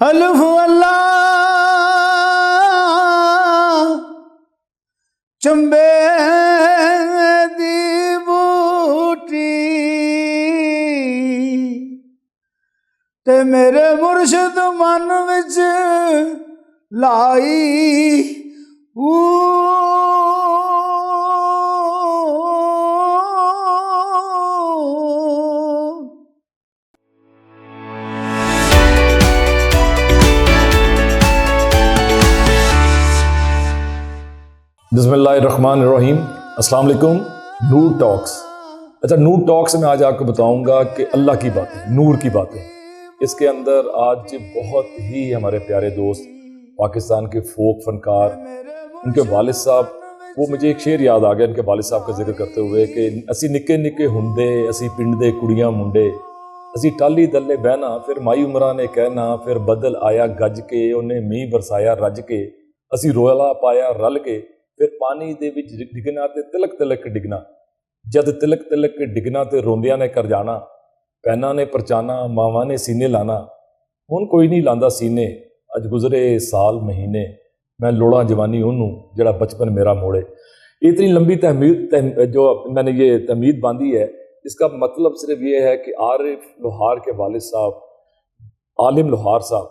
الف اللہ چمبے دی بوٹی تے میرے مرشد من وچ لائی بسم اللہ الرحمن الرحیم۔ السلام علیکم۔ نور ٹاکس۔ اچھا، نور ٹاکس میں آج آپ کو بتاؤں گا کہ اللہ کی باتیں، نور کی باتیں۔ اس کے اندر آج بہت ہی ہمارے پیارے دوست پاکستان کے فوک فنکار، ان کے والد صاحب، وہ مجھے ایک شعر یاد آ گیا ان کے والد صاحب کا ذکر کرتے ہوئے کہ اسی نکے نکے ہندے، اسی پنڈ دے کڑیاں منڈے، اسی ٹالی دلے بہنا، پھر مائی عمرہ نے کہنا، پھر بدل آیا گج کے، انہیں میਂਹ برسایا رج کے، اسی رولا پایا رل کے، پھر پانی دے وچ ڈگنا تے تلک تلک ڈگنا، جد تلک تلک ڈگنا تے روندیاں نے کر جانا، پہنا نے پرچانا، ماواں نے سینے لانا، ہن کوئی نہیں لاندا سینے، اج گزرے سال مہینے، میں لوڑاں جوانی انہوں جڑا بچپن میرا موڑے۔ اتنی لمبی جو میں نے یہ تحمید باندھی ہے، اس کا مطلب صرف یہ ہے کہ عارف لوہار کے والد صاحب، عالم لوہار صاحب،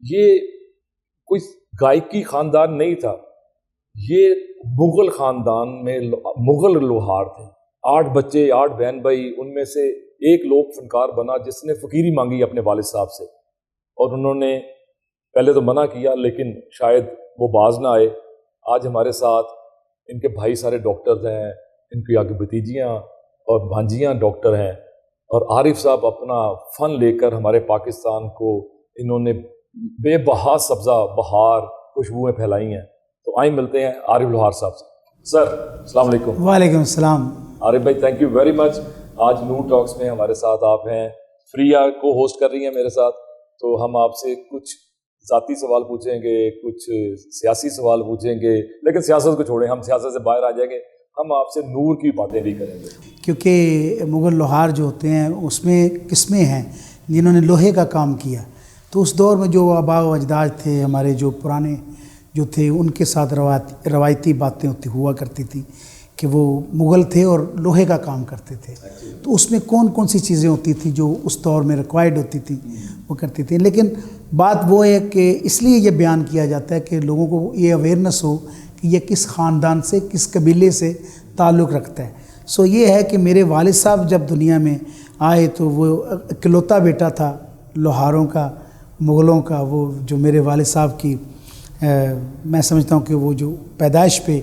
یہ کوئی گائکی خاندان نہیں تھا، یہ مغل خاندان میں مغل لوہار تھے۔ 8 بچے، 8 بہن بھائی، ان میں سے ایک لوک فنکار بنا جس نے فقیری مانگی اپنے والد صاحب سے، اور انہوں نے پہلے تو منع کیا، لیکن شاید وہ باز نہ آئے۔ آج ہمارے ساتھ ان کے بھائی سارے ڈاکٹرز ہیں، ان کی آگے بھتیجیاں اور بھانجیاں ڈاکٹر ہیں، اور عارف صاحب اپنا فن لے کر ہمارے پاکستان کو انہوں نے بے بہا سبزہ بہار خوشبوئیں پھیلائی ہیں۔ تو آئیں ملتے ہیں عارف لوہار صاحب سے۔ سر السلام علیکم۔ وعلیکم السلام۔ عارف بھائی تھینک یو ویری مچ۔ آج نور ٹاکس میں ہمارے ساتھ آپ ہیں، فریہ کو ہوسٹ کر رہی ہیں میرے ساتھ، تو ہم آپ سے کچھ ذاتی سوال پوچھیں گے، کچھ سیاسی سوال پوچھیں گے، لیکن سیاست کو چھوڑیں، ہم سیاست سے باہر آ جائیں گے، ہم آپ سے نور کی باتیں بھی کریں گے۔ کیونکہ مغل لوہار جو ہوتے ہیں اس میں قسمیں ہیں جنہوں نے لوہے کا کام کیا، تو اس دور میں جو آباء و اجداد تھے ہمارے، جو پرانے جو تھے، ان کے ساتھ روایتی باتیں ہوا کرتی تھی کہ وہ مغل تھے اور لوہے کا کام کرتے تھے، تو اس میں کون کون سی چیزیں ہوتی تھی جو اس دور میں ریکوائرڈ ہوتی تھی وہ کرتی تھی۔ لیکن بات وہ ہے کہ اس لیے یہ بیان کیا جاتا ہے کہ لوگوں کو یہ اویئرنیس ہو کہ یہ کس خاندان سے، کس قبیلے سے تعلق رکھتا ہے۔ سو یہ ہے کہ میرے والد صاحب جب دنیا میں آئے تو وہ اکلوتا بیٹا تھا لوہاروں کا، مغلوں کا، وہ جو میرے والد صاحب کی میں سمجھتا ہوں کہ وہ جو پیدائش پہ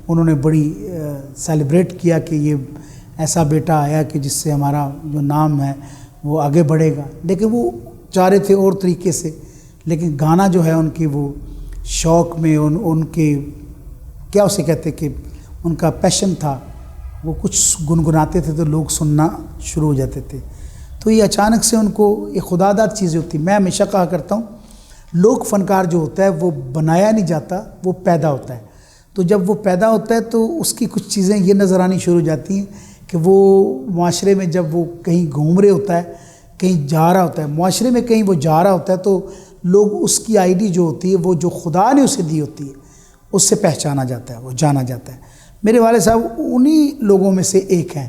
انہوں نے بڑی سیلیبریٹ کیا کہ یہ ایسا بیٹا آیا کہ جس سے ہمارا جو نام ہے وہ آگے بڑھے گا، لیکن وہ چاہ رہے تھے اور طریقے سے، لیکن گانا جو ہے ان کی وہ شوق میں ان کے کیا اسے کہتے کہ ان کا پیشن تھا، وہ کچھ گنگناتے تھے تو لوگ سننا شروع ہو جاتے تھے، تو یہ اچانک سے ان کو یہ خداداد چیزیں ہوتی۔ میں ہمیشہ کہا کرتا ہوں لوک فنکار جو ہوتا ہے وہ بنایا نہیں جاتا، وہ پیدا ہوتا ہے، تو جب وہ پیدا ہوتا ہے تو اس کی کچھ چیزیں یہ نظر آنی شروع ہو جاتی ہیں کہ وہ معاشرے میں جب وہ کہیں گھوم رہے ہوتا ہے، کہیں جا رہا ہوتا ہے، معاشرے میں کہیں وہ جا رہا ہوتا ہے، تو لوگ اس کی آئی ڈی جو ہوتی ہے، وہ جو خدا نے اسے دی ہوتی ہے، اس سے پہچانا جاتا ہے، وہ جانا جاتا ہے۔ میرے والد صاحب انہی لوگوں میں سے ایک ہیں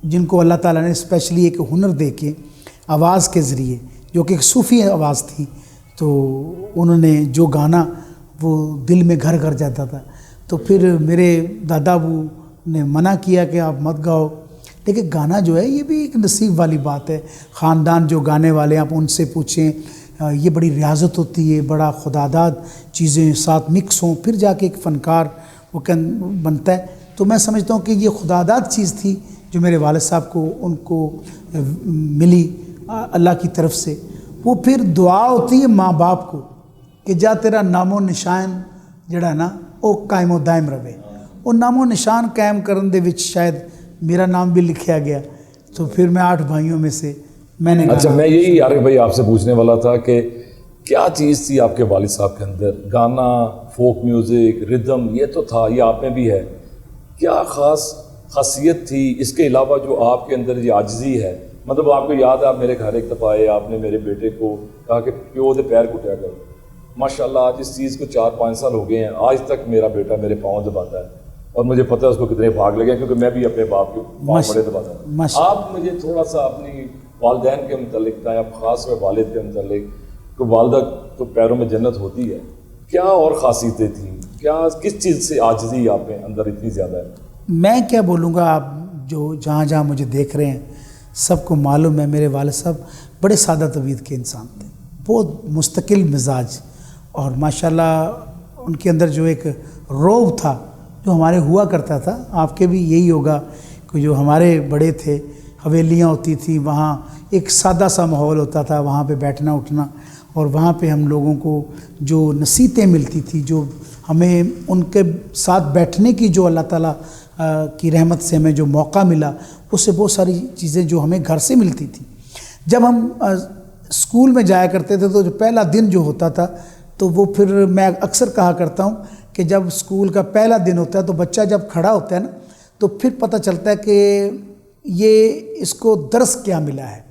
جن کو اللہ تعالیٰ نے اسپیشلی ایک ہنر دے کے آواز کے ذریعے، جو کہ ایک صوفی آواز تھی، تو انہوں نے جو گانا وہ دل میں گھر گھر جاتا تھا، تو پھر میرے دادا ابو نے منع کیا کہ آپ مت گاؤ، لیکن گانا جو ہے یہ بھی ایک نصیب والی بات ہے۔ خاندان جو گانے والے ہیں آپ ان سے پوچھیں، یہ بڑی ریاضت ہوتی ہے، بڑا خداداد چیزیں ساتھ مکس ہوں، پھر جا کے ایک فنکار وہ بنتا ہے۔ تو میں سمجھتا ہوں کہ یہ خداداد چیز تھی جو میرے والد صاحب کو ان کو ملی اللہ کی طرف سے۔ وہ پھر دعا ہوتی ہے ماں باپ کو کہ جا تیرا نام و نشان جڑا نا وہ قائم و دائم رہے، وہ نام و نشان قائم کرن دے وچ شاید میرا نام بھی لکھیا گیا، تو پھر میں 8 بھائیوں میں سے میں نے اچھا، میں یہی عارف بھائی آپ سے پوچھنے والا تھا کہ کیا چیز تھی آپ کے والد صاحب کے اندر؟ گانا، فوک میوزک، ردم، یہ تو تھا، یہ آپ میں بھی ہے، کیا خاصیت تھی اس کے علاوہ جو آپ کے اندر یہ عاجزی ہے مطلب آپ کو یاد ہے آپ میرے گھر ایک دفعہ آئے, آپ نے میرے بیٹے کو کہا کہ پیو دے پیر کٹیا کرو. ماشاء اللہ آج اس چیز کو 4-5 سال ہو گئے ہیں, آج تک میرا بیٹا میرے پاؤں دباتا ہے اور مجھے پتہ ہے اس کو کتنے بھاگ لگے, کیونکہ میں بھی اپنے باپ کے پاؤں بڑے دباتا ہوں. آپ مجھے تھوڑا سا اپنی والدین کے متعلق بتائیں, آپ خاص طور والد کے متعلق کہ والدہ تو پیروں میں جنت ہوتی ہے, کیا اور خاصیتیں تھیں, کیا کس چیز سے عاجزی آپ کے اندر اتنی زیادہ ہے؟ میں کیا بولوں گا, آپ جو جہاں جہاں مجھے دیکھ رہے ہیں سب کو معلوم ہے میرے والد صاحب بڑے سادہ طبیعت کے انسان تھے, بہت مستقل مزاج, اور ماشاءاللہ ان کے اندر جو ایک روب تھا جو ہمارے ہوا کرتا تھا, آپ کے بھی یہی ہوگا کہ جو ہمارے بڑے تھے حویلیاں ہوتی تھیں, وہاں ایک سادہ سا ماحول ہوتا تھا, وہاں پہ بیٹھنا اٹھنا, اور وہاں پہ ہم لوگوں کو جو نصیحتیں ملتی تھی, جو ہمیں ان کے ساتھ بیٹھنے کی جو اللہ تعالیٰ کی رحمت سے ہمیں جو موقع ملا, اس سے بہت ساری چیزیں جو ہمیں گھر سے ملتی تھیں. جب ہم اسکول میں جایا کرتے تھے تو جو پہلا دن جو ہوتا تھا, تو وہ پھر میں اکثر کہا کرتا ہوں کہ جب اسکول کا پہلا دن ہوتا ہے تو بچہ جب کھڑا ہوتا ہے نا, تو پھر پتہ چلتا ہے کہ یہ اس کو درس کیا ملا ہے,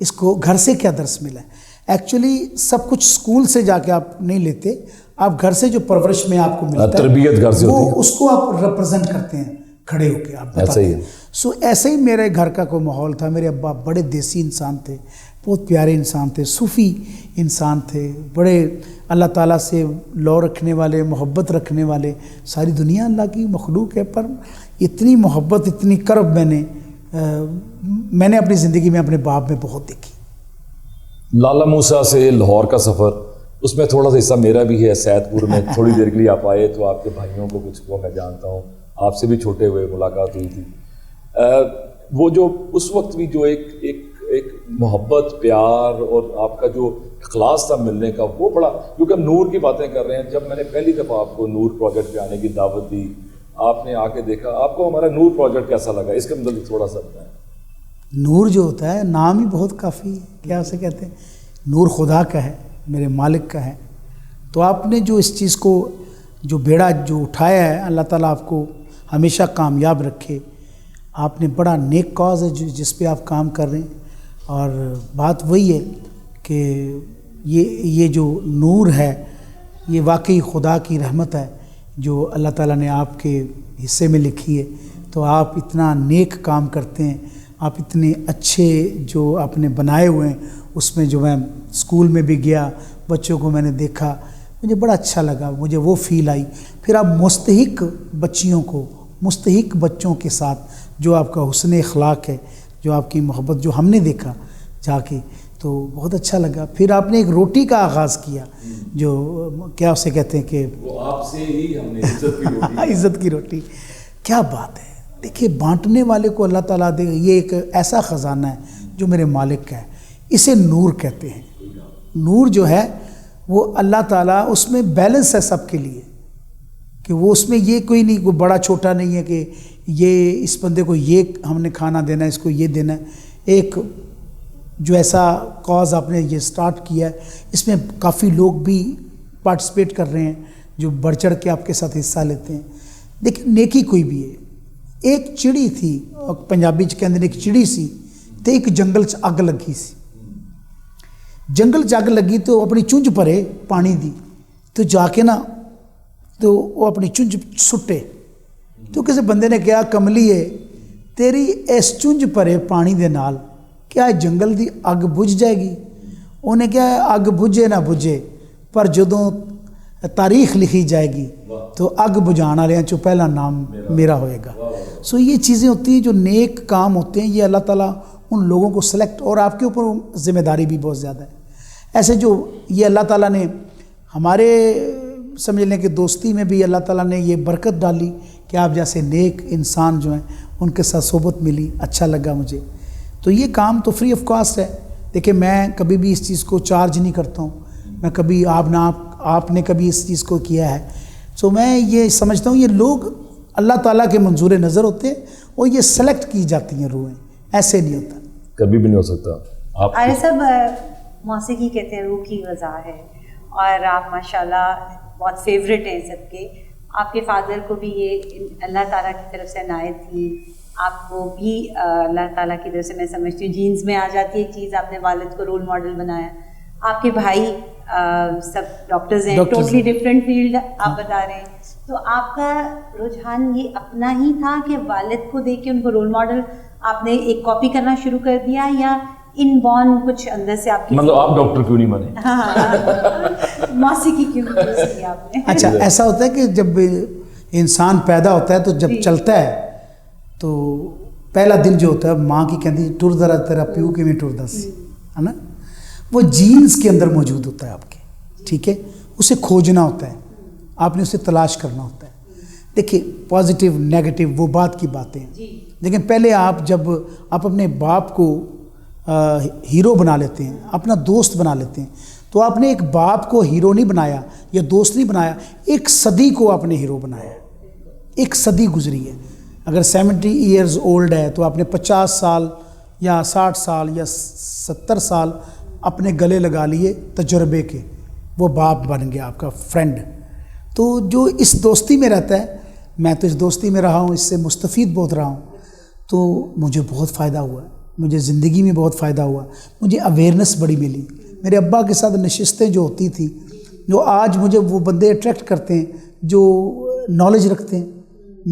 اس کو گھر سے کیا درس ملا ہے. ایکچولی سب کچھ اسکول سے جا کے آپ نہیں لیتے, آپ گھر سے جو پرورش میں آپ کو ملتا ہے تربیت گھر سے ہوتی ہے, وہ اس کو آپ ریپرزینٹ کرتے ہیں کھڑے ہو کے, آپ بتاتے ہیں. سو ایسے ہی میرے گھر کا کوئی ماحول تھا. میرے ابا بڑے دیسی انسان تھے, بہت پیارے انسان تھے, صوفی انسان تھے, بڑے اللہ تعالیٰ سے لو رکھنے والے, محبت رکھنے والے. ساری دنیا اللہ کی مخلوق ہے, پر اتنی محبت اتنی کرب میں نے اپنی زندگی میں اپنے باپ میں بہت دیکھی. لالا موسیٰ سے لاہور کا سفر, اس میں تھوڑا سا حصہ میرا بھی ہے. سید پور میں تھوڑی دیر کے لیے آپ آئے تو آپ کے بھائیوں کو کچھ وہ میں جانتا ہوں, آپ سے بھی چھوٹے ہوئے ملاقات ہوئی تھی. وہ جو اس وقت بھی جو ایک محبت, پیار اور آپ کا جو اخلاص تھا ملنے کا, وہ بڑا, کیونکہ ہم نور کی باتیں کر رہے ہیں. جب میں نے پہلی دفعہ آپ کو نور پروجیکٹ پہ آنے کی دعوت دی, آپ نے آ کے دیکھا, آپ کو ہمارا نور پروجیکٹ کیسا لگا, اس کے متعلق تھوڑا سا بتائیں. نور جو ہوتا ہے نام ہی بہت کافی ہے, کیا اسے کہتے ہیں, نور خدا کا ہے, میرے مالک کا ہے. تو آپ نے جو اس چیز کو جو بیڑا جو اٹھایا ہے, اللہ تعالیٰ آپ کو ہمیشہ کامیاب رکھے. آپ نے بڑا نیک کاز ہے جس پہ آپ کام کر رہے ہیں, اور بات وہی ہے کہ یہ جو نور ہے یہ واقعی خدا کی رحمت ہے جو اللہ تعالیٰ نے آپ کے حصے میں لکھی ہے. تو آپ اتنا نیک کام کرتے ہیں, آپ اتنے اچھے جو آپ نے بنائے ہوئے ہیں. اس میں جو میں اسکول میں بھی گیا, بچوں کو میں نے دیکھا, مجھے بڑا اچھا لگا, مجھے وہ فیل آئی. پھر آپ مستحق بچیوں کو, مستحق بچوں کے ساتھ جو آپ کا حسن اخلاق ہے, جو آپ کی محبت جو ہم نے دیکھا جا کے, تو بہت اچھا لگا. پھر آپ نے ایک روٹی کا آغاز کیا, جو کیا اسے کہتے ہیں کہ وہ آپ سے ہی ہم نے عزت کی روٹی عزت کی روٹی. کیا بات ہے, دیکھیے بانٹنے والے کو اللہ تعالیٰ دے, یہ ایک ایسا خزانہ ہے جو میرے مالک کا ہے. اسے نور کہتے ہیں. نور جو ہے وہ اللہ تعالیٰ, اس میں بیلنس ہے سب کے لیے, کہ وہ اس میں یہ کوئی نہیں, کوئی بڑا چھوٹا نہیں ہے کہ یہ اس بندے کو یہ ہم نے کھانا دینا ہے, اس کو یہ دینا ہے. ایک جو ایسا کاز آپ نے یہ سٹارٹ کیا ہے, اس میں کافی لوگ بھی پارٹیسپیٹ کر رہے ہیں جو بڑھ چڑھ کے آپ کے ساتھ حصہ لیتے ہیں. دیکھیں نیکی کوئی بھی ہے. ایک چڑی تھی, پنجابی کے اندر ایک چڑی سی, تو ایک جنگل چ اگ لگی سی. جنگل چ اگ لگی تو اپنی چونج پرے پانی دی, تو جا کے نا تو وہ اپنی چونج سٹے. تو کسی بندے نے کہا, کملیے تیری اس چونج پرے پانی دے نال کیا جنگل دی اگ بجھ جائے گی؟ انہیں کیا, اگ بجھے نہ بجھے, پر جدوں تاریخ لکھی جائے گی تو اگ بجھان والے چوں پہلا نام میرا ہوئے گا. سو یہ چیزیں ہوتی ہیں جو نیک کام ہوتے ہیں, یہ اللہ تعالیٰ ان لوگوں کو سلیکٹ, اور آپ کے اوپر ذمہ داری بھی بہت زیادہ ہے. ایسے جو یہ اللہ تعالیٰ نے ہمارے سمجھ لیں کہ دوستی میں بھی اللہ تعالیٰ نے یہ برکت ڈالی کہ آپ جیسے نیک انسان جو ہیں ان کے ساتھ صحبت ملی, اچھا لگا مجھے. تو یہ کام تو فری آف کاسٹ ہے. دیکھیں میں کبھی بھی اس چیز کو چارج نہیں کرتا ہوں, میں کبھی آپ نے کبھی اس چیز کو کیا ہے. سو میں یہ سمجھتا ہوں یہ لوگ اللہ تعالیٰ کے منظور نظر ہوتے ہیں, اور یہ سلیکٹ کی جاتی ہیں روحیں, ایسے نہیں ہوتا, کبھی بھی نہیں ہو سکتا. آپ عارف صاحب, موسیقی کہتے ہیں روح کی غذا ہے, اور آپ ماشاءاللہ بہت فیوریٹ ہیں سب کے. آپ کے فادر کو بھی یہ اللہ تعالیٰ کی طرف سے عنایت تھی آپ کو بھی اللہ تعالیٰ کی طرف سے میں سمجھتی ہوں جینز میں آ جاتی ہے ایک چیز. آپ نے والد کو رول ماڈل بنایا. آپ کے بھائی سب ڈاکٹرز ہیں, ٹوٹلی ڈفرینٹ فیلڈ آپ بتا رہے ہیں. تو آپ کا رجحان یہ اپنا ہی تھا کہ والد کو دیکھ کے ان کو رول ماڈل آپ نے ایک کاپی کرنا شروع کر دیا, یا ان بورن کچھ اندر سے آپ کی, مطلب آپ ڈاکٹر کیوں نہیں بنے؟ موسیقی کیوں چوز کی آپ نے؟ اچھا ایسا ہوتا ہے کہ جب انسان پیدا ہوتا ہے تو جب چلتا ہے تو پہلا دن جو ہوتا ہے ماں کی کہتی ٹر ذرا تیرا پیو کے میں ٹردا سی, ہے نا, وہ جینز کے اندر موجود ہوتا ہے آپ کے. ٹھیک ہے, اسے کھوجنا ہوتا ہے, آپ نے اسے تلاش کرنا ہوتا ہے. دیکھیے پازیٹیو نیگیٹو وہ بات کی باتیں ہیں, لیکن پہلے آپ جب آپ اپنے باپ کو ہیرو بنا لیتے ہیں, اپنا دوست بنا لیتے ہیں, تو آپ نے ایک باپ کو ہیرو نہیں بنایا یا دوست نہیں بنایا, ایک صدی کو آپ نے ہیرو بنایا. ایک صدی گزری ہے. اگر 70 ایئرز اولڈ ہے تو آپ نے 50 سال یا 60 سال یا 70 سال اپنے گلے لگا لیے تجربے کے, وہ باپ بن گیا آپ کا فرینڈ. تو جو اس دوستی میں رہتا ہے, میں تو اس دوستی میں رہا ہوں, اس سے مستفید بہت رہا ہوں, تو مجھے بہت فائدہ ہوا, مجھے زندگی میں بہت فائدہ ہوا, مجھے اویئرنیس بڑی ملی. میرے ابا کے ساتھ نشستیں جو ہوتی تھیں, جو آج مجھے وہ بندے اٹریکٹ کرتے ہیں جو نالج رکھتے ہیں.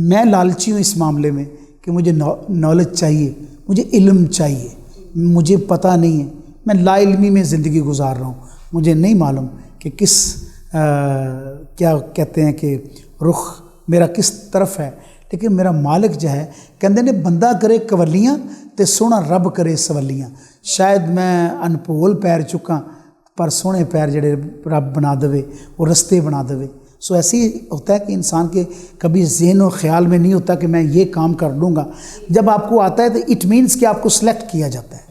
میں لالچی ہوں اس معاملے میں کہ مجھے نالج چاہیے, مجھے علم چاہیے, مجھے پتہ نہیں ہے, میں لا علمی میں زندگی گزار رہا ہوں, مجھے نہیں معلوم کہ کس کیا کہتے ہیں کہ رخ میرا کس طرف ہے. لیکن میرا مالک جو ہے کہندے نے بندہ کرے قولیاں تے سونا رب کرے سولیاں. شاید میں انپول پیر چکا پر سونے پیر جڑے رب بنا دے, وہ رستے بنا دے. سو ایسے ہی ہوتا ہے کہ انسان کے کبھی ذہن و خیال میں نہیں ہوتا کہ میں یہ کام کر لوں گا. جب آپ کو آتا ہے تو اٹ مینس کہ آپ کو سلیکٹ کیا جاتا ہے.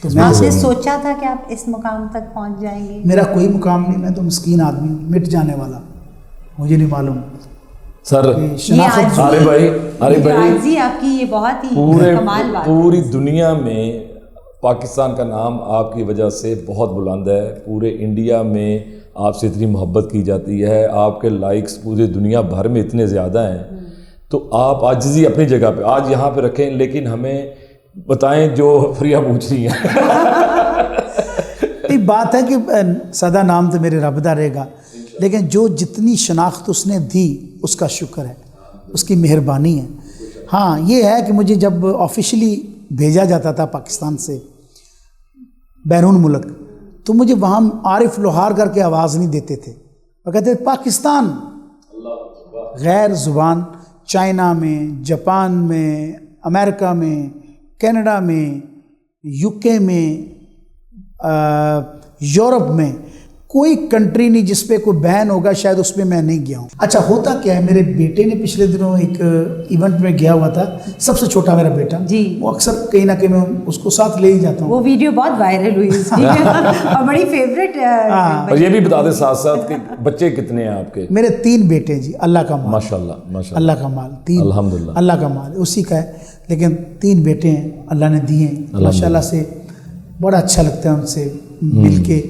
تو آپ نے سوچا تھا کہ آپ اس مقام تک پہنچ جائیں گے؟ میرا کوئی مقام نہیں, میں تو مسکین آدمی ہوں, مٹ جانے والا, مجھے نہیں معلوم. سر شناخت عارف بھائی آپ کی یہ بہت ہی کمال بات, پوری دنیا میں پاکستان کا نام آپ کی وجہ سے بہت بلند ہے. پورے انڈیا میں آپ سے اتنی محبت کی جاتی ہے, آپ کے لائکس پوری دنیا بھر میں اتنے زیادہ ہیں. تو آپ عاجزی اپنی جگہ پہ آج یہاں پہ رکھیں, لیکن ہمیں بتائیں جو فریہ پوچھ رہی ہیں. بات ہے کہ سدا نام تو میرے رب دا رہے گا, لیکن جو جتنی شناخت اس نے دی اس کا شکر ہے, اس کی مہربانی ہے. ہاں یہ ہے کہ مجھے جب آفیشلی بھیجا جاتا تھا پاکستان سے بیرون ملک, تو مجھے وہاں عارف لوہار کر کے آواز نہیں دیتے تھے, وہ کہتے تھے پاکستان, غیر زبان. چائنا میں, جاپان میں, امریکہ میں, کینیڈا میں, UK میں, یورپ میں کوئی کنٹری نہیں جس پہ کوئی بین ہوگا, شاید اس میں میں نہیں گیا ہوں. اچھا ہوتا کیا ہے, میرے بیٹے نے پچھلے دنوں ایک ایونٹ میں گیا ہوا تھا, سب سے چھوٹا میرا بیٹا, وہ اکثر کہیں نہ کہیں میں اس کو ساتھ لے ہی جاتا ہوں. وہ ویڈیو بہت وائرل ہوئی اس کی اور بڑی فیوریٹ. اور یہ بھی بتا دیں ساتھ ساتھ کہ بچے کتنے ہیں آپ کے؟ میرے 3 بیٹے جی, اللہ کا مال, ماشاءاللہ اللہ کا مال, 3 الحمدللہ, اللہ کا مال اسی کا ہے. لیکن 3 بیٹے ہیں اللہ نے دیے ہیں, ماشاءاللہ سے بڑا اچھا لگتا ہے ان سے مل کے,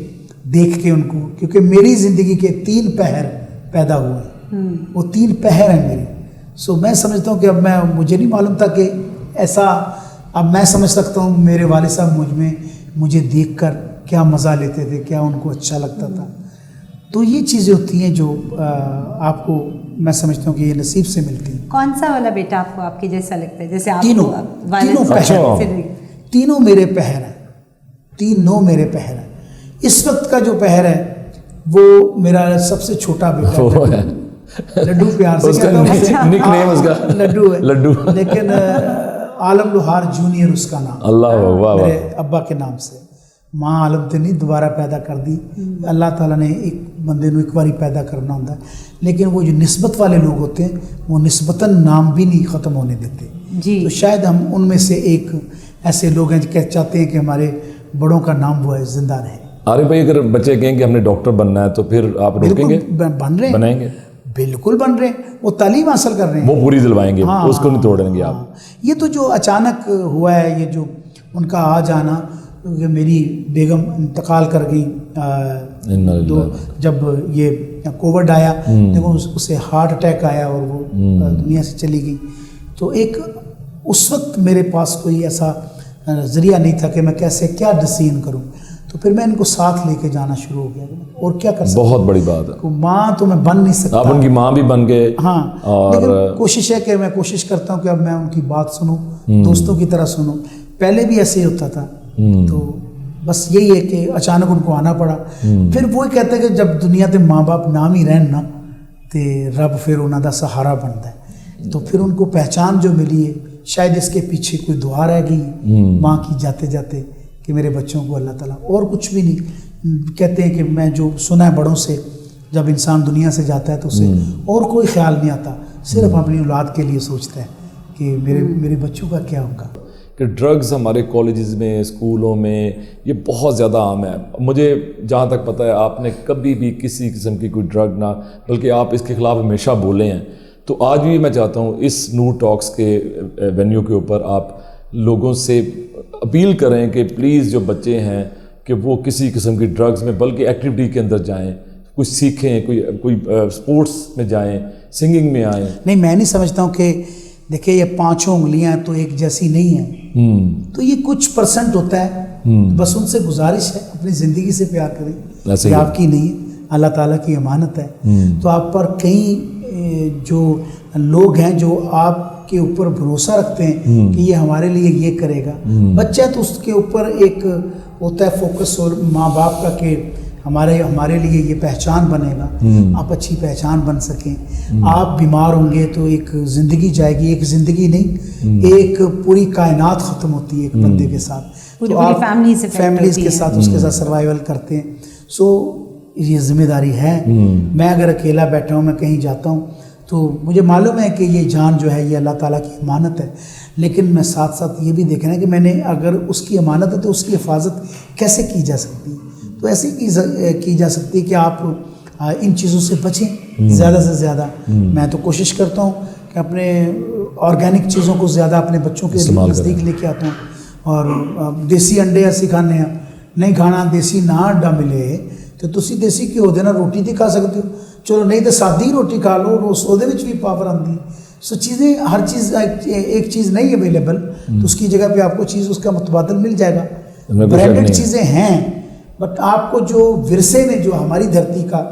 دیکھ کے ان کو, کیونکہ میری زندگی کے 3 پہر پیدا ہوئے, وہ 3 پہر ہیں میرے. سو میں سمجھتا ہوں کہ اب مجھے نہیں معلوم تھا کہ ایسا, اب میں سمجھ سکتا ہوں میرے والد صاحب مجھے دیکھ کر کیا مزہ لیتے تھے, کیا ان کو اچھا لگتا تھا. تو یہ چیزیں ہوتی ہیں جو آپ کو میں سمجھتا ہوں کہ یہ نصیب سے ملتی ہیں. کون سا والا بیٹا آپ کو آپ کے جیسا لگتا ہے؟ جیسے تینوں میرے پہر ہیں, تینوں میرے پہر ہیں. اس وقت کا جو پہر ہے وہ میرا سب سے چھوٹا بیٹا ہے, لڈو پیار سے کہتا ہوں, لڈو ہے, لیکن عالم لوہار جونیئر اس کا نام, اللہ میرے ابا کے نام سے. ماں عالم تے نہیں دوبارہ پیدا کر دی, اللہ تعالیٰ نے ایک بندے کو ایک باری پیدا کرنا ہوتا ہے. لیکن وہ جو نسبت والے لوگ ہوتے ہیں وہ نسبتاً نام بھی نہیں ختم ہونے دیتے. تو شاید ہم ان میں سے ایک ایسے لوگ ہیں جو چاہتے ہیں کہ ہمارے بڑوں کا نام وہ ہے زندہ رہے. عارف بھائی اگر بچے کہیں کہ ہم نے ڈاکٹر بننا ہے تو پھر آپ روکیں گے؟ بن رہے ہیں, بنائیں گے, بالکل بن رہے ہیں, وہ تعلیم حاصل کر رہے ہیں, وہ پوری دلوائیں گے, اس کو نہیں توڑیں گے آپ. یہ تو جو اچانک ہوا ہے, یہ جو ان کا آ جانا, کہ میری بیگم انتقال کر گئی جب یہ کووڈ آیا, دیکھو اسے ہارٹ اٹیک آیا اور وہ دنیا سے چلی گئی. تو ایک اس وقت میرے پاس کوئی ایسا ذریعہ نہیں تھا کہ میں کیسے کیا ڈسین کروں، تو پھر میں ان کو ساتھ لے کے جانا شروع ہو گیا، اور کیا کر سکتا بہت بڑی بات ہے، ماں تو میں بن نہیں سکتا، آپ ان کی ماں بھی بن گئے. ہاں، اور لیکن کوشش ہے کہ میں کوشش کرتا ہوں کہ اب میں ان کی بات سنوں، دوستوں کی طرح سنوں. پہلے بھی ایسے ہی ہوتا تھا، تو بس یہی ہے کہ اچانک ان کو آنا پڑا. پھر وہی کہتے ہیں کہ جب دنیا تے ماں باپ نام ہی رہن نا تے رب پھر انہاں دا سہارا بنتا ہے. تو پھر ان کو پہچان جو ملی ہے، شاید اس کے پیچھے کوئی دعا رہ گئی ماں کی جاتے جاتے کہ میرے بچوں کو اللہ تعالیٰ، اور کچھ بھی نہیں. کہتے ہیں کہ میں جو سنا ہے بڑوں سے، جب انسان دنیا سے جاتا ہے تو اسے اور کوئی خیال نہیں آتا، صرف اپنی اولاد کے لیے سوچتا ہے کہ میرے بچوں کا کیا ہوگا. کہ ڈرگز ہمارے کالجز میں، اسکولوں میں یہ بہت زیادہ عام ہے. مجھے جہاں تک پتہ ہے آپ نے کبھی بھی کسی قسم کی کوئی ڈرگ نہ، بلکہ آپ اس کے خلاف ہمیشہ بولے ہیں. تو آج بھی میں چاہتا ہوں اس نور ٹاکس کے وینیو کے اوپر آپ لوگوں سے اپیل کریں کہ پلیز جو بچے ہیں کہ وہ کسی قسم کی ڈرگز میں، بلکہ ایکٹیویٹی کے اندر جائیں، کچھ سیکھیں، کوئی اسپورٹس میں جائیں، سنگنگ میں آئیں. نہیں، میں نہیں سمجھتا ہوں کہ دیکھیں یہ 5 انگلیاں تو ایک جیسی نہیں ہیں، تو یہ کچھ % ہوتا ہے. بس ان سے گزارش ہے اپنی زندگی سے پیار کریں، یہ آپ کی نہیں ہے، اللہ تعالیٰ کی امانت ہے. تو آپ پر کئی جو لوگ ہیں جو آپ کے اوپر بھروسہ رکھتے ہیں کہ یہ ہمارے لیے یہ کرے گا. بچہ تو اس کے اوپر ایک ہوتا ہے فوکس اور ماں باپ کا کہ ہمارے لیے یہ پہچان بنے گا، آپ اچھی پہچان بن سکیں. آپ بیمار ہوں گے تو ایک زندگی جائے گی، ایک زندگی نہیں، ایک پوری کائنات ختم ہوتی ہے ایک بندے کے ساتھ. تو آپ فیملیز کے ساتھ اس کے ساتھ سروائیول کرتے ہیں. سو یہ ذمہ داری ہے. میں اگر اکیلا بیٹھا ہوں، میں کہیں جاتا ہوں تو مجھے معلوم ہے کہ یہ جان جو ہے یہ اللہ تعالیٰ کی امانت ہے، لیکن میں ساتھ ساتھ یہ بھی دیکھنا ہے کہ میں نے اگر اس کی امانت ہے تو اس کی حفاظت کیسے کی جا سکتی ہے. تو ایسے کی جا سکتی ہے کہ آپ ان چیزوں سے بچیں زیادہ سے زیادہ. میں تو کوشش کرتا ہوں کہ اپنے آرگینک چیزوں کو زیادہ اپنے بچوں کے نزدیک لے کے آتا ہوں. اور دیسی انڈے ایسی کھانے ہیں نہیں کھانا، دیسی نہ انڈا ملے تو تسی دیسی گھیو دے نال روٹی تے کھا سکتے ہو، چلو نہیں تو سادی روٹی کھا لو، وہ بھی پاور آتی ہے. سو چیزیں، ہر چیز ایک چیز نہیں اویلیبل، تو اس کی جگہ پہ آپ کو چیز اس کا متبادل مل جائے گا. برانڈڈ چیزیں ہیں، بٹ آپ کو جو ورثے میں جو ہماری دھرتی کا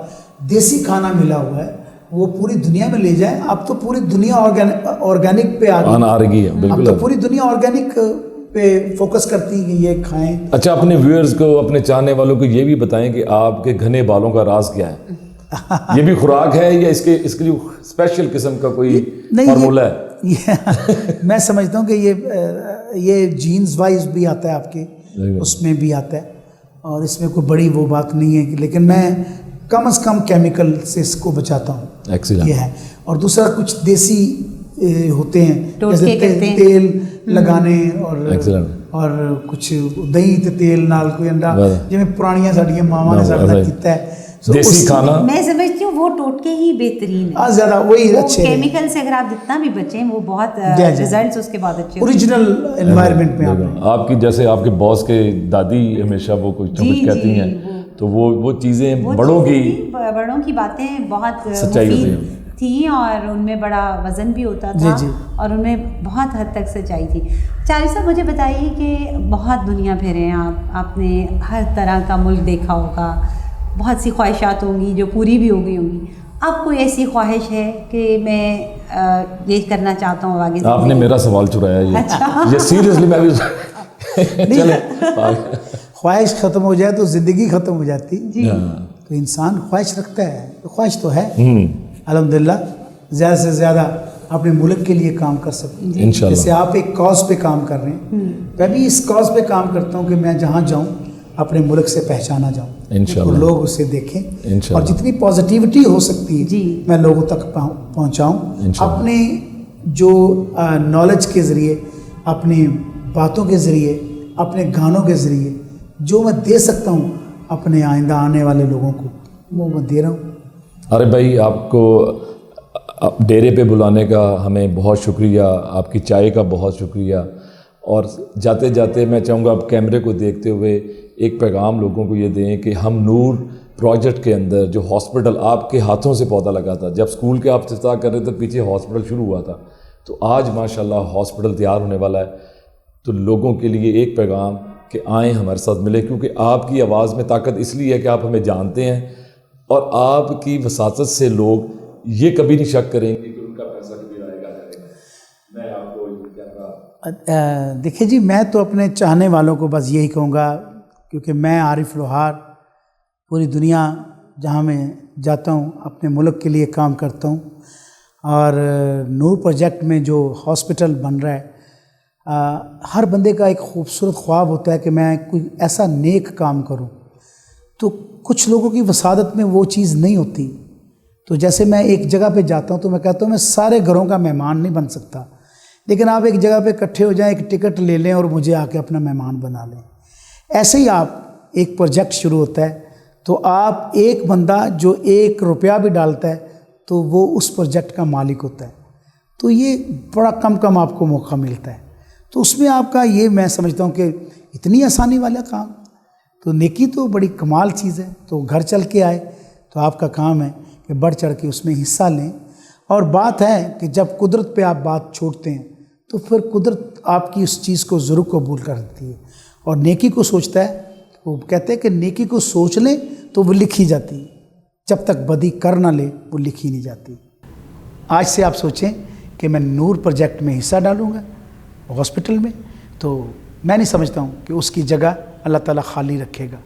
دیسی کھانا ملا ہوا ہے وہ پوری دنیا میں لے جائیں. اب تو پوری دنیا آرگینک پہ آ گئی ہے، اب تو پوری دنیا آرگینک پہ فوکس کرتی ہے کہ یہ کھائیں. اچھا، اپنے ویورز کو، اپنے چاہنے والوں کو یہ بھی بتائیں کہ آپ کے گھنے بالوں کا راز کیا ہے؟ یہ بھی خوراک ہے یا اس کے لیے اسپیشل قسم کا کوئی فارمولہ ہے؟ میں سمجھتا ہوں کہ یہ جینز وائز بھی آتا ہے، آپ کے اس میں بھی آتا ہے، اور اس میں کوئی بڑی وہ بات نہیں ہے. لیکن میں کم از کم کیمیکل سے اس کو بچاتا ہوں، یہ ہے. اور دوسرا کچھ دیسی ہوتے ہیں جیسے تیل لگانے اور کچھ دہی تے تیل نال کوئی انڈا، جویں پرانیاں ساڈیاں ماواں نے ساڈا کیتا ہے دیسی کھانا. میں سمجھتی ہوں وہ ٹوٹکے ہی بہترین ہے، زیادہ وہی اچھے کیمیکل سے اگر آپ جتنا بھی بچیں وہ بہت ریزلٹس اس کے بعد اچھے اوریجنل انوائرمنٹ میں. آپ کی جیسے آپ کے باس کے دادی ہمیشہ وہ کچھ کہتی ہیں، تو وہ چیزیں بڑوں کی باتیں بہت مفید تھیں، اور ان میں بڑا وزن بھی ہوتا تھا، اور ان میں بہت حد تک سچائی تھی. چارج صاحب، مجھے بتائیے کہ بہت دنیا پھرے ہیں آپ نے ہر طرح کا ملک دیکھا ہوگا، بہت سی خواہشات ہوں گی جو پوری بھی ہو گئی ہوں گی. اب کوئی ایسی خواہش ہے کہ میں یہ کرنا چاہتا ہوں آگے؟ آپ نے میرا سوال چرایا یہ سیریسلی. میں بھی خواہش ختم ہو جائے تو زندگی ختم ہو جاتی. تو انسان خواہش رکھتا ہے، خواہش تو ہے الحمدللہ، زیادہ سے زیادہ اپنے ملک کے لیے کام کر سکتے ہیں. جیسے آپ ایک کاز پہ کام کر رہے ہیں، میں بھی اس کاز پہ کام کرتا ہوں کہ میں جہاں جاؤں اپنے ملک سے پہچانا جاؤں اور لوگ اسے دیکھیں، اور جتنی پازیٹیوٹی ہو سکتی ہے میں لوگوں تک پہنچاؤں. اپنے جو نالج کے ذریعے، اپنی باتوں کے ذریعے، اپنے گانوں کے ذریعے جو میں دے سکتا ہوں اپنے آئندہ آنے والے لوگوں کو، وہ میں دے رہا ہوں. ارے بھائی، آپ کو ڈیرے پہ بلانے کا ہمیں بہت شکریہ، آپ کی چائے کا بہت شکریہ. اور جاتے جاتے میں چاہوں گا آپ کیمرے کو دیکھتے ہوئے ایک پیغام لوگوں کو یہ دیں کہ ہم نور پروجیکٹ کے اندر جو ہاسپٹل آپ کے ہاتھوں سے پودا لگا تھا، جب اسکول کے آپ افتتاح کر رہے تھے پیچھے ہاسپٹل شروع ہوا تھا، تو آج ماشاءاللہ ہاسپٹل تیار ہونے والا ہے، تو لوگوں کے لیے ایک پیغام کہ آئیں ہمارے ساتھ ملیں، کیونکہ آپ کی آواز میں طاقت اس لیے ہے کہ آپ ہمیں جانتے ہیں، اور آپ کی وساطت سے لوگ یہ کبھی نہیں شک کریں گے کہ ان کا پیسہ کبھی آئے گا جائے گا۔ میں آپ کو یہ کہہ رہا، دیکھیے جی، میں تو اپنے چاہنے والوں کو بس یہی کہوں گا، کیونکہ میں عارف لوہار پوری دنیا جہاں میں جاتا ہوں اپنے ملک کے لیے کام کرتا ہوں، اور نور پروجیکٹ میں جو ہاسپٹل بن رہا ہے، ہر بندے کا ایک خوبصورت خواب ہوتا ہے کہ میں کوئی ایسا نیک کام کروں، تو کچھ لوگوں کی وسادت میں وہ چیز نہیں ہوتی۔ تو جیسے میں ایک جگہ پہ جاتا ہوں تو میں کہتا ہوں میں سارے گھروں کا مہمان نہیں بن سکتا، لیکن آپ ایک جگہ پہ اکٹھے ہو جائیں، ایک ٹکٹ لے لیں اور مجھے آ کے اپنا مہمان بنا لیں۔ ایسے ہی آپ ایک پروجیکٹ شروع ہوتا ہے تو آپ ایک بندہ جو 1 روپیہ بھی ڈالتا ہے تو وہ اس پروجیکٹ کا مالک ہوتا ہے، تو یہ بڑا کم آپ کو موقع ملتا ہے۔ تو اس میں آپ کا یہ میں سمجھتا ہوں کہ اتنی آسانی والا کام، تو نیکی تو بڑی کمال چیز ہے۔ تو گھر چل کے آئے تو آپ کا کام ہے کہ بڑھ چڑھ کے اس میں حصہ لیں، اور بات ہے کہ جب قدرت پہ آپ بات چھوڑتے ہیں تو پھر قدرت آپ کی اس چیز کو ضرور قبول کرتی ہے، اور نیکی کو سوچتا ہے۔ وہ کہتے ہیں کہ نیکی کو سوچ لیں تو وہ لکھی جاتی ہے، جب تک بدی کر نہ لے وہ لکھی نہیں جاتی۔ آج سے آپ سوچیں کہ میں نور پروجیکٹ میں حصہ ڈالوں گا ہاسپٹل میں، تو میں نہیں سمجھتا ہوں کہ اس کی جگہ اللہ تعالیٰ خالی رکھے گا،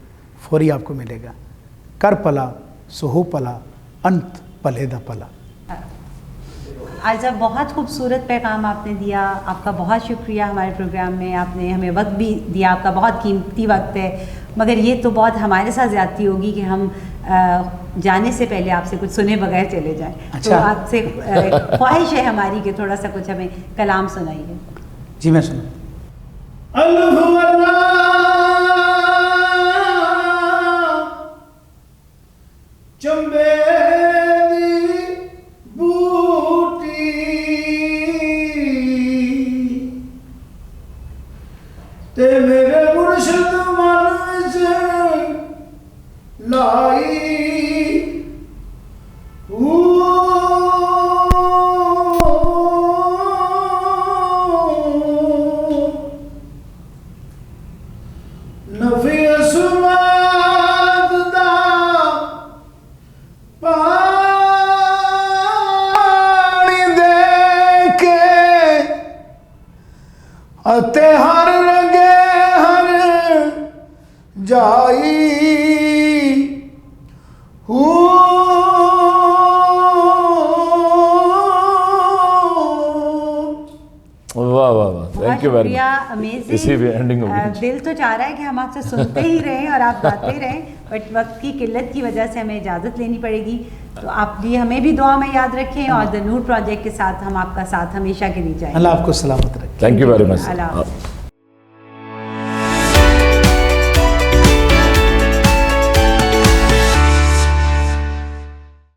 فوری آپ کو ملے گا۔ کر پلا سو ہو پلا، انت پلے دا پلا۔ آج اب بہت خوبصورت پیغام آپ نے دیا، آپ کا بہت شکریہ ہمارے پروگرام میں، آپ نے ہمیں وقت بھی دیا، آپ کا بہت قیمتی وقت ہے، مگر یہ تو بہت ہمارے ساتھ زیادتی ہوگی کہ ہم جانے سے پہلے آپ سے کچھ سنے بغیر چلے جائیں۔ تو آپ سے خواہش ہے ہماری کہ تھوڑا سا کچھ ہمیں کلام سنائیے۔ جی میں سنوں۔ چمبے تے میرے مرشد من وچ لائی، نفی اسماد دا پانی دے کے اتے ہر رنگے ہر جائی، واہ واہ واہ، thank you very much. Amazing, اسی بھی اینڈنگ ہوگی۔ دل تو چاہ رہا ہے کہ ہم آپ سے سنتے ہی رہیں اور آپ گاتے رہیں، بٹ وقت کی قلت کی وجہ سے ہمیں اجازت لینی پڑے گی۔ تو آپ بھی ہمیں بھی دعا میں یاد رکھیں، اور دا نور پروجیکٹ کے ساتھ ہم آپ کا ساتھ ہمیشہ کے لیے چاہیں۔ اللہ آپ کو سلامت رکھے۔ Thank you very much. اللہ حافظ۔